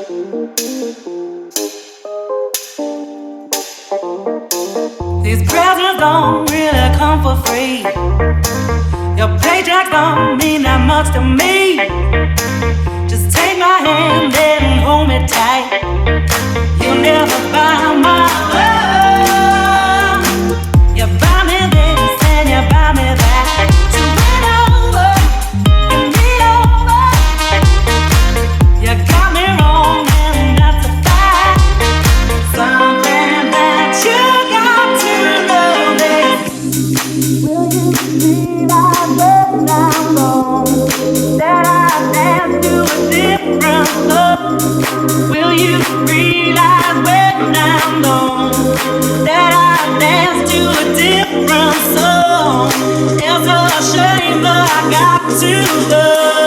These presents don't really come for free. Your paycheck don't mean that much to me. Just take my hand and hold me tight. You'll never buy my love. You buy me this and you buy me that. So win over, win me over. You got me wrong and that's a fact. Something that you got to know is, will you realize when I'm gone that I dance to a different love? Will you realize when I'm gone that I dance to a different song? It's a shame that I got to love.